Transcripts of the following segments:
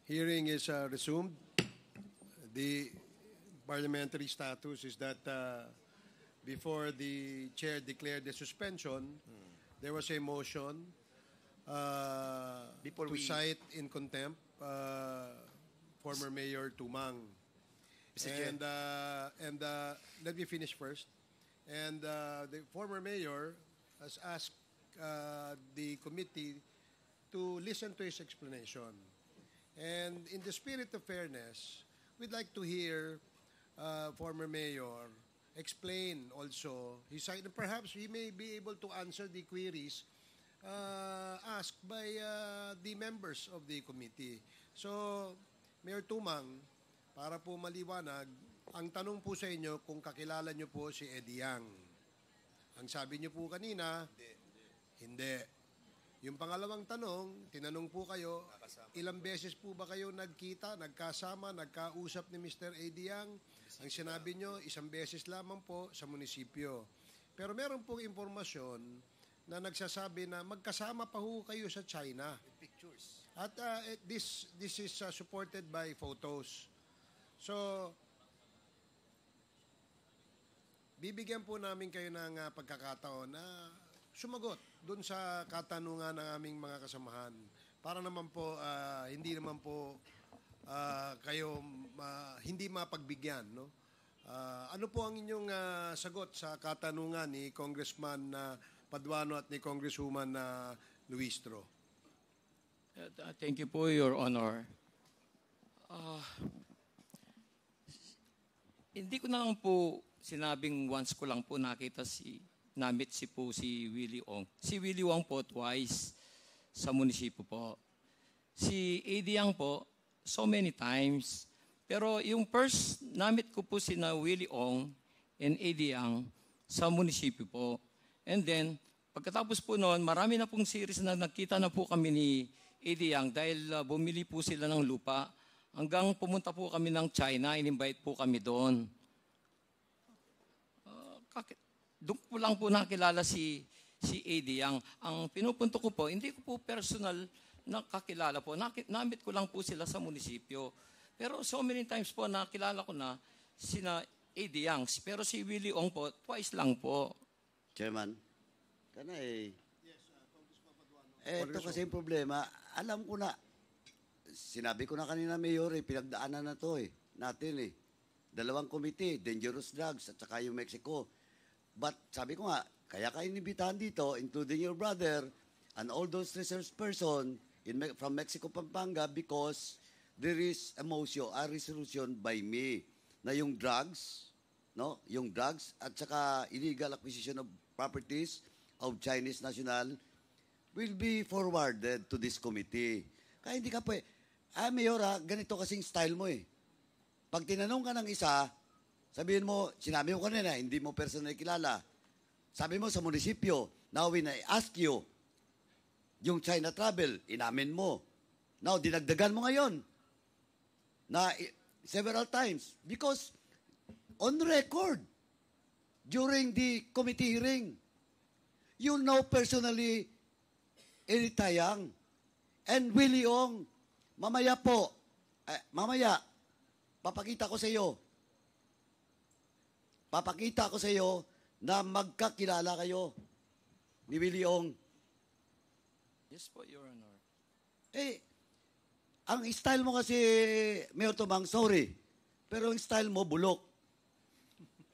Hearing is resumed. The parliamentary status is that before the chair declared the suspension, there was a motion to cite in contempt former Mayor Tumang. And let me finish first. And the former mayor has asked the committee to listen to his explanation. And in the spirit of fairness, we'd like to hear former mayor explain also his side. Perhaps he may be able to answer the queries asked by the members of the committee. So, Mayor Tumang, para po maliwanag, ang tanong po sa inyo kung kakilala nyo po si Eddie Yang. Ang sabi nyo po kanina, hindi. Yung pangalawang tanong, tinanong po kayo, ilang beses po ba kayo nagkita, nagkasama, nagkausap ni Mr. Eddie Yang? Ang sinabi nyo, isang beses lamang po sa munisipyo. Pero meron pong impormasyon na nagsasabi na magkasama pa ho kayo sa China. Pictures. At this is supported by photos. So, bibigyan po namin kayo ng pagkakataon na sumagot doon sa katanungan ng aming mga kasamahan. Para naman po, hindi naman po kayo hindi mapagbigyan. No? Ano po ang inyong sagot sa katanungan ni Congressman Paduano at ni Congresswoman Luistro? Thank you po, Your Honor. Hindi ko na lang po sinabing once ko lang po nakita namit si Willie Ong. Si Willie Ong po twice sa munisipyo po. Si Eddie Yang po, so many times. Pero yung first namit ko po si Willie Ong and Eddie Yang sa munisipyo po. And then, pagkatapos po noon, marami na pong series na nakita na po kami ni Eddie Yang dahil bumili po sila ng lupa. Hanggang pumunta po kami ng China, in-invite po kami doon. Doon po lang po nakilala si Eddie Yang. Ang pinupunto ko po, hindi ko po personal na kakilala po. Namit ko lang po sila sa munisipyo. Pero so many times po nakilala ko na sina Eddie Yang. Pero si Willie Ong po, twice lang po. Chairman, ito kasi yung problema. Alam ko na, sinabi ko na kanina, Mayor, pinagdaanan na to natin Dalawang committee, dangerous drugs at saka yung Mexico. But sabi ko nga, kaya kayo inibitahan dito, including your brother and all those research person from Mexico, Pampanga, because there is a motion, a resolution by me na yung drugs, no? Yung drugs at saka illegal acquisition of properties of Chinese national will be forwarded to this committee. Kaya hindi ka Mayor, ganito kasing style mo Pag tinanong ka ng isa, sabihin mo, sinabi mo kanina, hindi mo personal kilala. Sabi mo sa munisipyo, now when I ask you, yung China travel, inamin mo. Now, dinagdagan mo ngayon na several times because on record, during the committee hearing, you know personally Eddie Yang and Willie Ong. Mamaya po, papakita ko sa iyo na magkakilala kayo ni Willie Ong. Yes po, Your Honor. Ang style mo kasi, Mayor Tumang, sorry, pero ang style mo, bulok.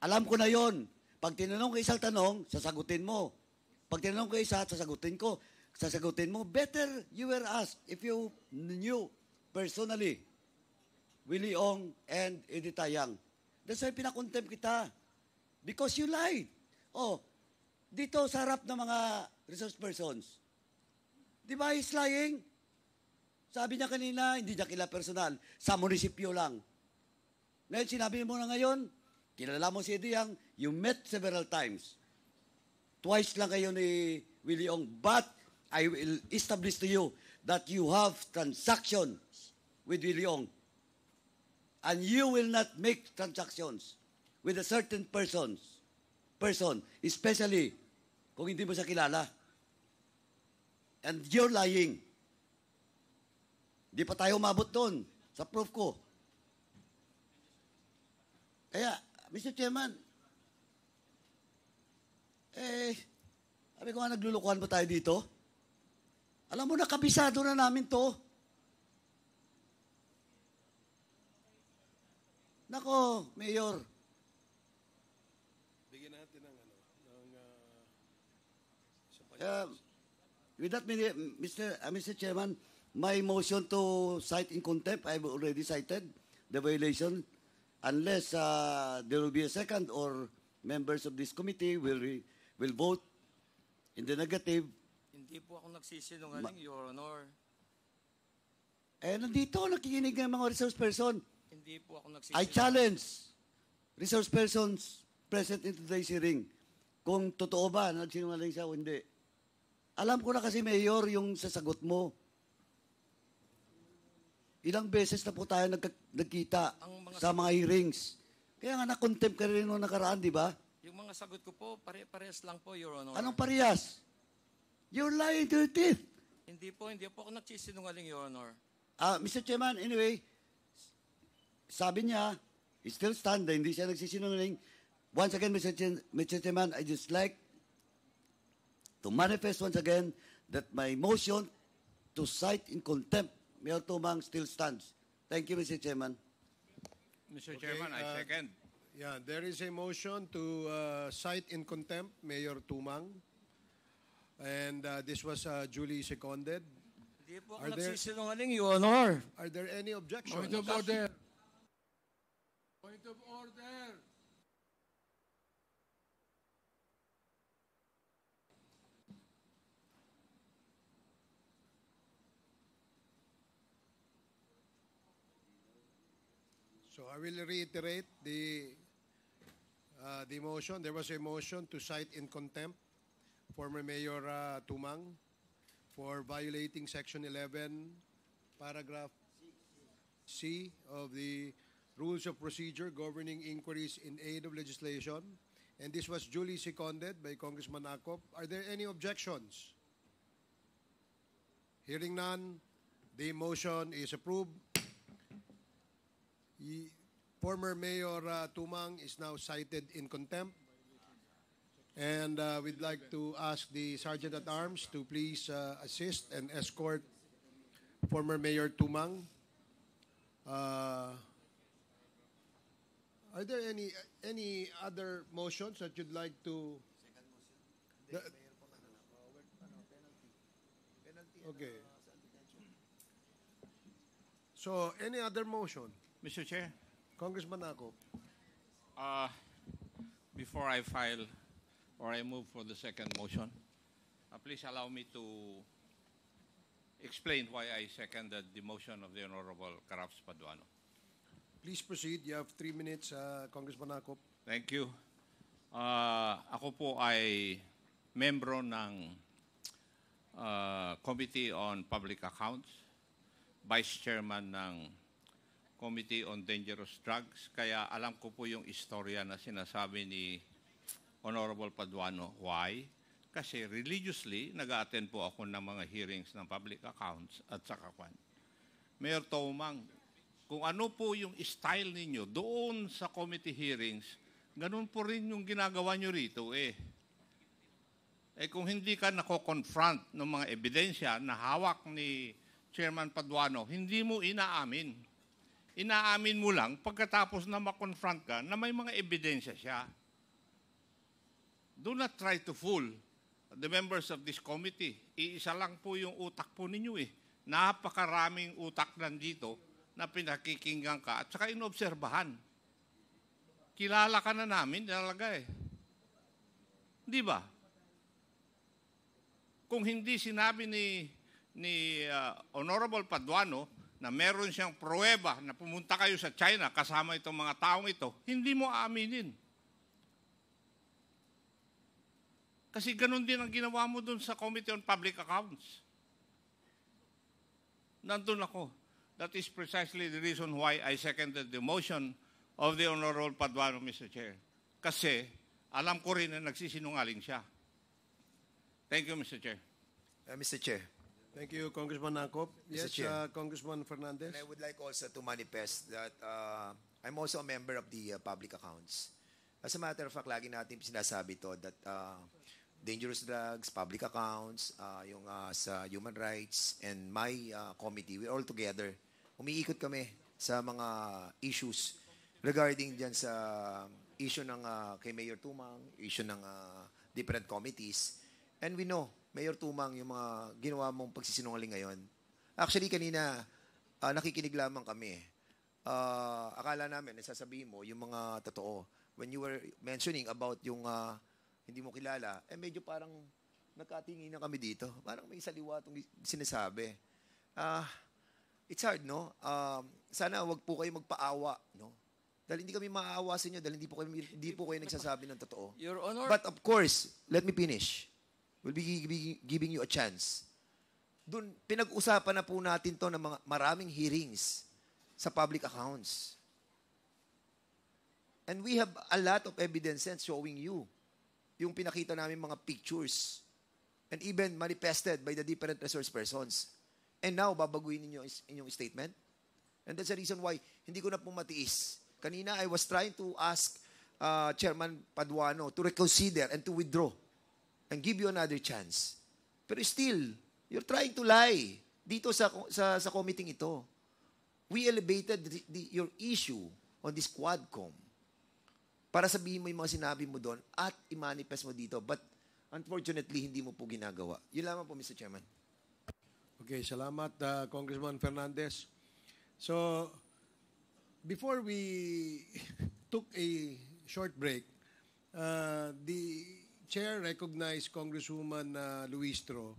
Alam ko na yon. Pag tinanong ko isang tanong, sasagutin mo. Pag tinanong ko isa, sasagutin mo. Better you were asked if you knew personally Willie Ong and Eddie Yang. That's why pinakontempt kita. Because you lied. Dito sa harap ng mga resource persons. Di ba he's lying? Sabi niya kanina, hindi niya kilala personal. Sa munisipyo lang. Ngayon, sinabi mo na ngayon, kilala mo si Eddie Yang, you met several times. Twice lang kayo ni Willie Ong. But I will establish to you that you have transactions with Willie Ong. And you will not make transactions with a certain person, especially kung hindi mo siya kilala. And you're lying. Di pa tayo umabot doon sa proof ko. Kaya, Mr. Chairman, sabi ko nga, naglulukuhan ba tayo dito? Alam mo na, kabisado na namin to. Nako, Mayor. Bigyan natin ng With that, Mr. Chairman, my motion to cite in contempt, I've already cited the violation. Unless there will be a second or members of this committee will vote in the negative. Hindi po ako nagsisinungaling, Your Honor. Nandito, nakikinig ng mga resource person. Hindi po ako I nagsisinungaling. challenge resource persons present in today's hearing kung totoo ba na nagsinungaling siya o hindi. Alam ko na kasi, Mayor, yung sasagot mo. Ilang beses na po tayo nagkita sa mga hearings. Kaya nga na-contempt ka rin nung nakaraan, di ba? Yung mga sagot ko po, parehas lang po, Your Honor. Anong parehas? You're lying to your teeth. Hindi po ako nagsisinungaling, Your Honor. Mr. Chairman, anyway, sabi niya, he still stand, hindi siya nagsisinungaling. Once again, Mr. Chairman, I just like to manifest once again that my motion to cite in contempt Mayor Tumang still stands. Thank you, Mr. Chairman. Mr. Chairman, I second. Yeah, there is a motion to cite in contempt Mayor Tumang. And this was duly seconded. Hindi po ako nagsisinungaling, Your Honor. Are there any objections? Point of order. Point of order. So I will reiterate the motion. There was a motion to cite in contempt former Mayor Tumang for violating Section 11, Paragraph C of the Rules of Procedure governing inquiries in aid of legislation. And this was duly seconded by Congressman Acop. Are there any objections? Hearing none, the motion is approved. Former Mayor Tumang is now cited in contempt. And we'd like to ask the Sergeant at Arms to please assist and escort former Mayor Tumang. Are there any other motions that you'd like to? Okay. So, any other motion? Mr. Chair, Congressman Acop. before I file or I move for the second motion, please allow me to explain why I seconded the motion of the Honorable Carabs Paduano. Please proceed. You have 3 minutes, Congressman Acop. Thank you. Ako po ay membro ng Committee on Public Accounts, Vice Chairman ng Committee on Dangerous Drugs, kaya alam ko po yung istorya na sinasabi ni Honorable Paduano. Why? Kasi religiously, nag-attend po ako ng mga hearings ng public accounts at saka kwan. Mayor Tumang, kung ano po yung style ninyo doon sa committee hearings, ganun po rin yung ginagawa nyo rito eh. Kung hindi ka nako-confront ng mga ebidensya na hawak ni Chairman Paduano, hindi mo inaamin. Inaamin mo lang pagkatapos na ma-confront ka na may mga ebidensya siya. Do not try to fool the members of this committee. Iisa lang po yung utak po ninyo eh. Napakaraming utak nandito na pinakikinggan ka at saka inobserbahan. Kilala ka na namin talaga eh. Di ba? Kung hindi sinabi ni Honorable Paduano na meron siyang pruweba na pumunta kayo sa China kasama itong mga taong ito, hindi mo aaminin. Kasi ganun din ang ginawa mo dun sa Committee on Public Accounts. Nandun ako. That is precisely the reason why I seconded the motion of the Honorable Paduano, Mr. Chair. Kasi alam ko rin na nagsisinungaling siya. Thank you, Mr. Chair. Mr. Chair, Thank you, Congressman Nakop. Yes, Chair. Congressman Fernandez. And I would like also to manifest that I'm also a member of the public accounts. As a matter of fact, lagi natin sinasabi to that dangerous drugs, public accounts, yung sa human rights, and my committee, we're all together. Umiikot kami sa mga issues regarding dyan sa issue ng kay Mayor Tumang, issue ng different committees. And we know, Mayor Tumang, yung mga ginawa mong pagsisinungaling ngayon. Actually, kanina, nakikinig lamang kami. Akala namin, nasasabihin mo, yung mga totoo. When you were mentioning about yung hindi mo kilala, medyo parang nagkatingin na kami dito. Parang may saliwa itong sinasabi. It's hard, no? Sana wag po kayo magpaawa, no? Dahil hindi kami maaawa sa inyo, dahil hindi po kayo nagsasabi ng totoo. Your Honor. But of course, let me finish. We'll be giving you a chance. Doon, pinag-usapan na po natin to ng mga maraming hearings sa public accounts. And we have a lot of evidences showing you yung pinakita namin mga pictures and even manifested by the different resource persons. And now, babaguhin ninyo inyong statement? And that's the reason why hindi ko na po matiis. Kanina, I was trying to ask Chairman Paduano to reconsider and to withdraw and give you another chance. Pero still, you're trying to lie dito sa committee ito. We elevated your issue on this Quadcom para sabihin mo yung mga sinabi mo doon at i-manifest mo dito. But unfortunately, hindi mo po ginagawa. Yun lamang po, Mr. Chairman. Okay, salamat, Congressman Fernandez. So, before we took a short break, the chair recognized Congresswoman Luistro,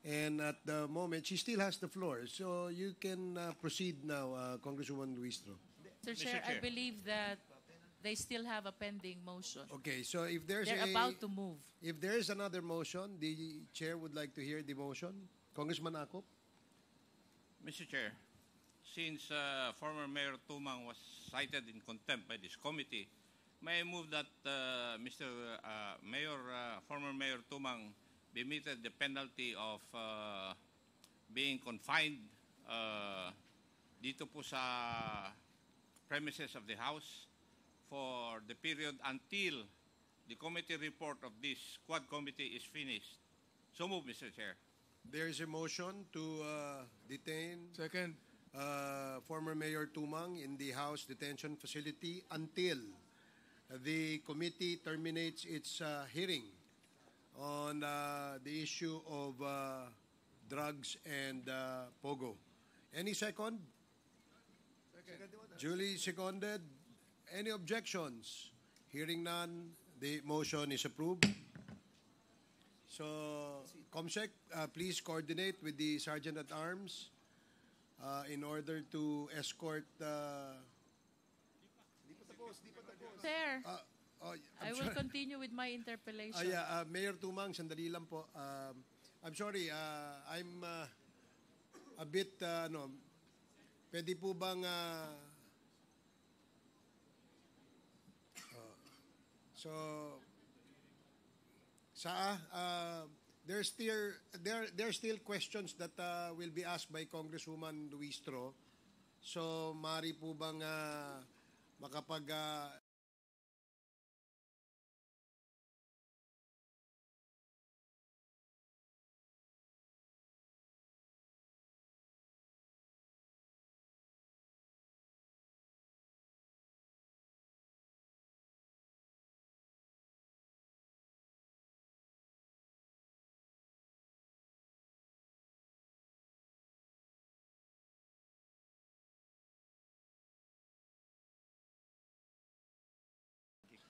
and at the moment, she still has the floor. So, you can proceed now, Congresswoman Luistro. Mr. Chair, I believe that they still have a pending motion. Okay, so if there's They're about to move. If there is another motion, the chair would like to hear the motion. Congressman Akop? Mr. Chair, since former Mayor Tumang was cited in contempt by this committee, may I move that former Mayor Tumang be meted the penalty of being confined dito po sa premises of the House for the period until the committee report of this Quad Committee is finished. So move, Mr. Chair. There is a motion to detain former Mayor Tumang in the House detention facility until the committee terminates its hearing on the issue of drugs and POGO. Any second? Duly seconded. Any objections? Hearing none, the motion is approved. So, COMSEC, please coordinate with the Sergeant at Arms in order to escort. Sir, I will continue with my interpellation. Mayor Tumang, sandali lang po. I'm sorry, I'm a bit, pwede po bang, there's still questions that will be asked by Congresswoman Luistro. So, mari po bang makapag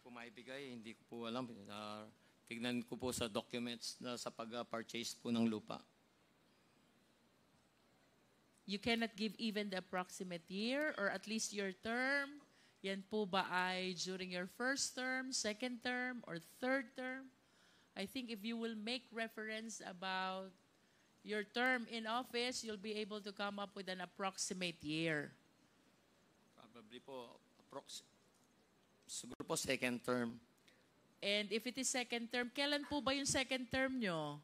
Po maibigay, hindi ko po alam. Tignan ko po sa documents na sa pag-purchase po ng lupa. You cannot give even the approximate year or at least your term? Yan po ba ay during your first term, second term, or third term? I think if you will make reference about your term in office, you'll be able to come up with an approximate year. Probably po, siguro po second term. And if it is second term, kailan po ba yung second term nyo?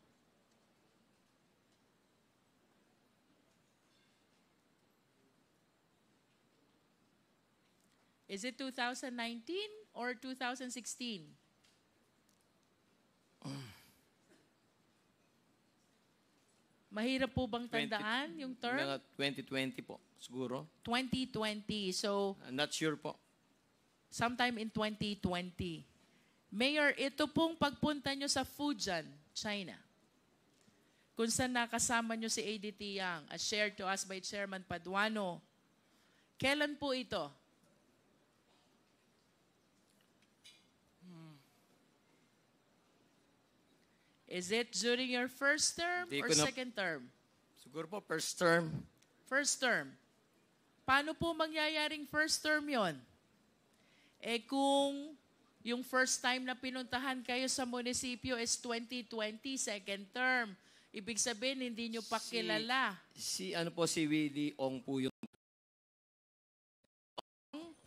Is it 2019 or 2016? Mahirap po bang tandaan yung term? Mga 2020 po, siguro. 2020. So, Not sure po. sometime in 2020. Mayor, ito pong pagpunta nyo sa Fujian, China, kung saan nakasama nyo si ADT Yang, as shared to us by Chairman Paduano. Kailan po ito? Is it during your first term Hindi or ko na- second term? Siguro po, first term. First term. Paano po mangyayaring first term yon? Eh kung yung first time na pinuntahan kayo sa munisipyo is 2020, second term, ibig sabihin hindi nyo pa kilala. Si Willie Ong po yung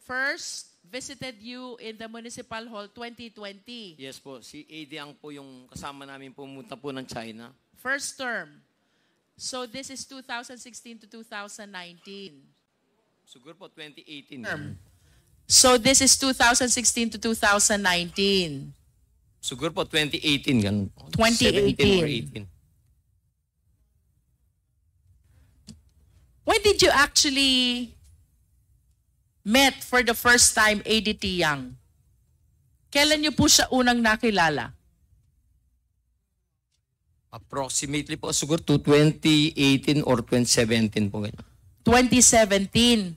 First visited you in the Municipal Hall 2020. yes po, si AD Ang po yung kasama namin pumunta po ng China. First term. So this is 2016 to 2019. Siguro po 2018. So this is 2016 to 2019. Siguro po 2018 ganun po. 2018. 17 or 18. When did you actually met for the first time ADT Yang? Kailan niyo po siya unang nakilala? Approximately po siguro to 2018 or 2017 po ganun. 2017.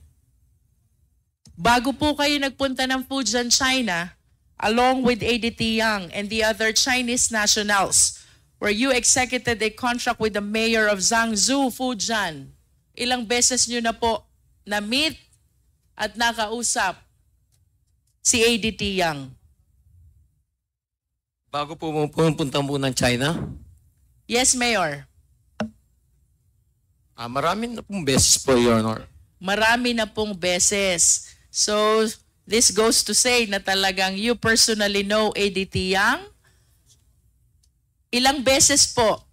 Bago po kayo nagpunta ng Fujian, China, along with ADT Yang and the other Chinese nationals, where you executed a contract with the mayor of Zhangzhou, Fujian. Ilang beses nyo na po na-meet at nakausap si ADT Yang? Bago po pumunta po ng China, Yes, Mayor. marami na pong beses po, Your Honor. Marami na pong beses. So, this goes to say na talagang you personally know ADT Yang. Ilang beses po?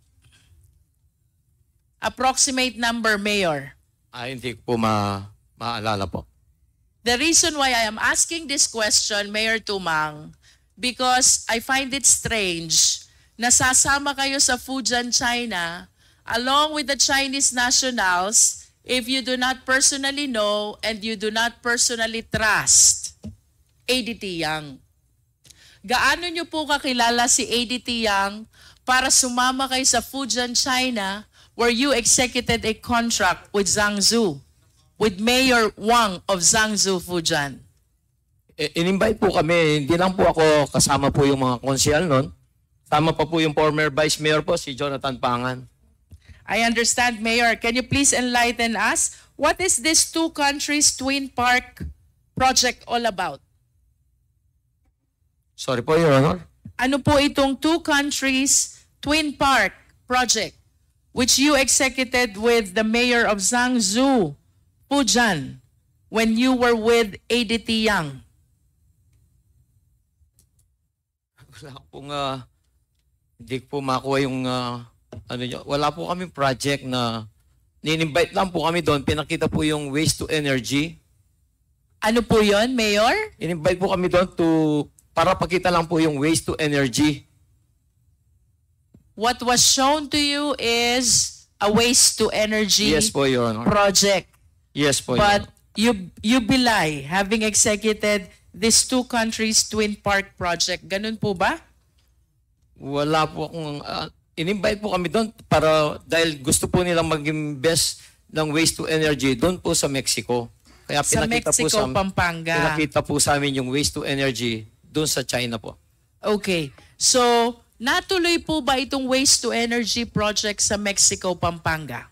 Approximate number, Mayor. Hindi ko po maalala po. The reason why I am asking this question, Mayor Tumang, because I find it strange na sasama kayo sa Fujian, China, along with the Chinese nationals, if you do not personally know and you do not personally trust ADT Yang. Gaano nyo po kakilala si ADT Yang para sumama kayo sa Fujian, China, where you executed a contract with Zhangzhou, with Mayor Wang of Zhangzhou, Fujian? In-invite po kami, hindi lang po ako kasama po yung mga konsyal nun. Tama pa po yung former Vice Mayor po, si Jonathan Pangan. I understand, Mayor. Can you please enlighten us? What is this two countries twin park project all about? Sorry po, Your Honor. Ano po itong two countries twin park project which you executed with the mayor of Zhangzhou, Fujian, when you were with ADT Yang? Wala pong, hindi po makuha yung, wala po kami project na, nin-invite lang po kami doon, pinakita po yung waste to energy. Ano po yon, Mayor? In-invite po kami doon para pakita lang po yung waste to energy. What was shown to you is a waste to energy Yes po, Your Honor. project. Yes po, Your But Honor. you belie having executed this two countries twin park project. Ganun po ba? Wala po akong, in-invite po kami doon dahil gusto po nilang mag-invest ng waste to energy doon po sa Mexico. Kaya Sa Mexico, Pampanga. pinakita po sa amin yung waste to energy doon sa China po. Okay. So, natuloy po ba itong waste to energy project sa Mexico, Pampanga?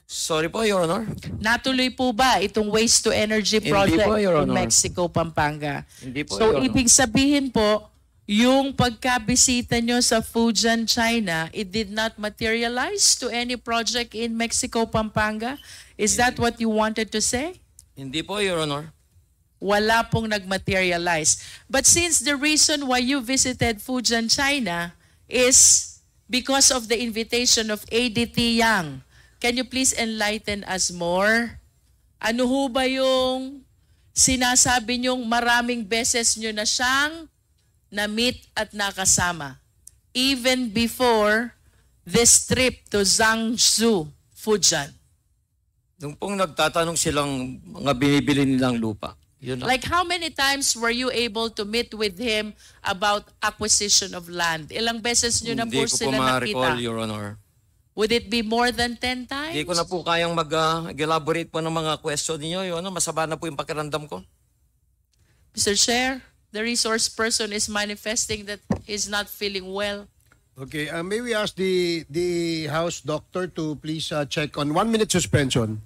Sorry po, Your Honor. Natuloy po ba itong waste to energy Hindi project po, Your in Honor. Mexico, Pampanga? Hindi po, So, Your Honor. ibig sabihin po, yung pagkabisita nyo sa Fujian, China, it did not materialize to any project in Mexico, Pampanga? Is that what you wanted to say? Hindi po, Your Honor. Wala pong nag-materialize. But since the reason why you visited Fujian, China is because of the invitation of ADT Yang, can you please enlighten us more Ano ho ba yung sinasabi niyong maraming beses niyo na siyang na-meet at nakasama? Even before this trip to Zhangzhou, Fujian. Nung pong nagtatanong silang mga binibili nilang lupa. Yun lang. Like how many times were you able to meet with him about acquisition of land? Ilang beses niyo na Hindi po ko po sila ma-recall, nakita? Your Honor. Would it be more than 10 times? Hindi ko na po kayang mag-elaborate po ng mga question niyo. Yun, masaba na po yung pakiramdam ko. Mr. Chair, the resource person is manifesting that he's not feeling well. Okay, may we ask the House Doctor to please check on 1 minute suspension.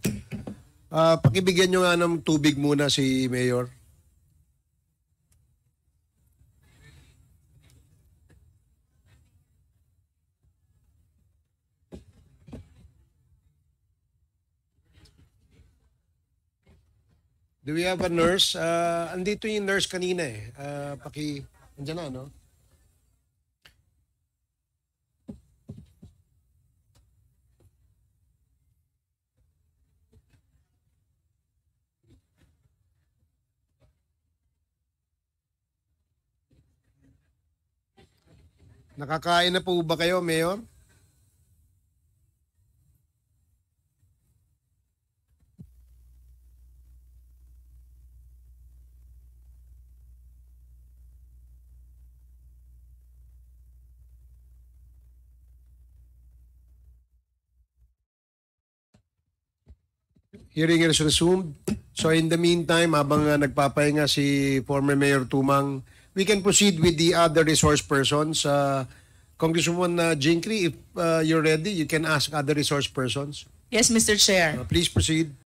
Pakibigyan nyo nga ng tubig muna si Mayor. Do we have a nurse? Andito yung nurse kanina eh. Andyan na, no? Nakakain na po ba kayo, Mayor? Hearing is resumed. So in the meantime, habang nagpapahinga si former Mayor Tumang, we can proceed with the other resource persons. Congresswoman Jinkri, if you're ready, you can ask other resource persons. Yes, Mr. Chair. Please proceed.